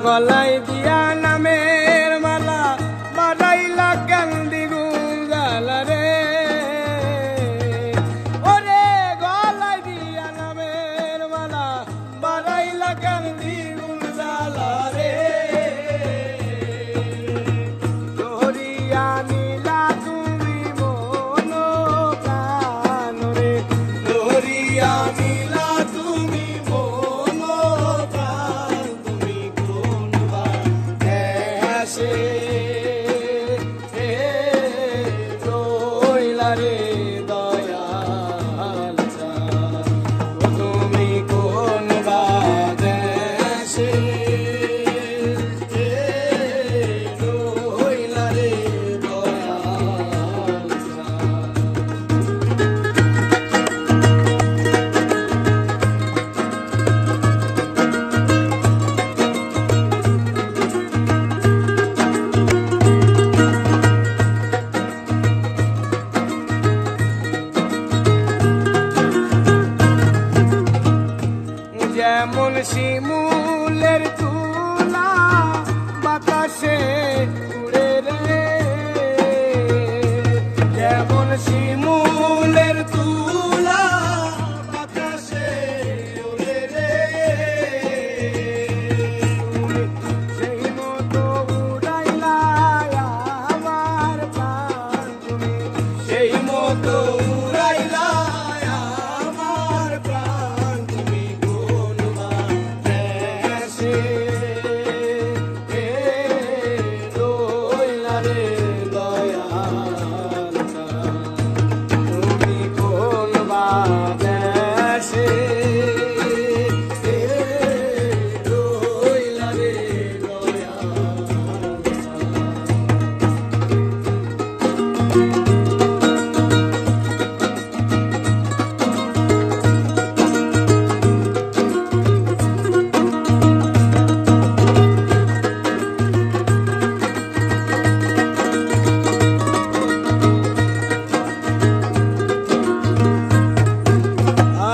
গলায় দিয়া নামের মালা বাড়াইলা কান্দি গুঞ্জালা রে ওরে গলায় দিয়া নামের মালা বাড়াইলা কান্দি গুঞ্জালা রে ধরিয়া নিলা তুমি মন প্রাণ রে ধরিয়া নিলা তুমি মন প্রাণ তুমি কোন বাসে রইলা রে দয়াল তুমি কোন বাসে রইলা রে দয়াল যেমন শিমুলের তুলা বাতাসে উড়ে রে যেমন শিমুলের তুলা বাতাসে উড়ে রে সেই মতো উড়াইলা আমার প্রাণ তুমি সেই মতো উড়াইলা আমার প্রাণ তুমি কোন বাসে রইলা রে দয়াল তুমি কোন বাসে রইলা রে দয়াল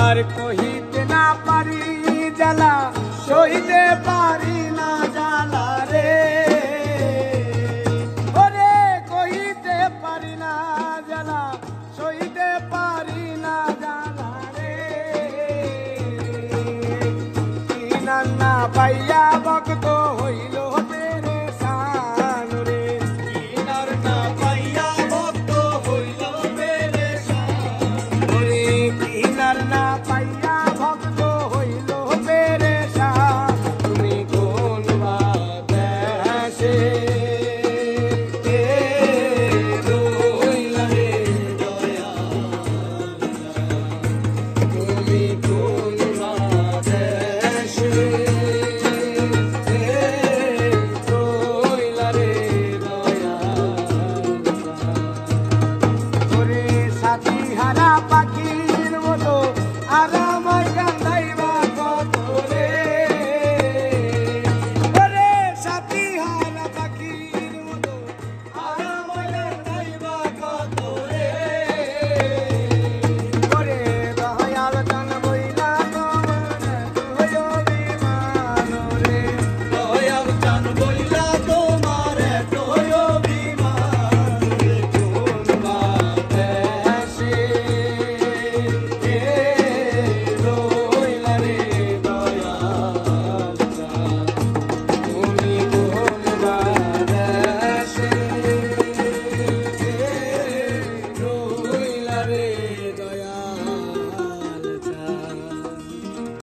আর কহিতে না পারি জ্বালা সইতে পারি না জ্বালা রে ওরে কহিতে পারি না জ্বালা সইতে পারি না জ্বালা রে কি না পাইয়া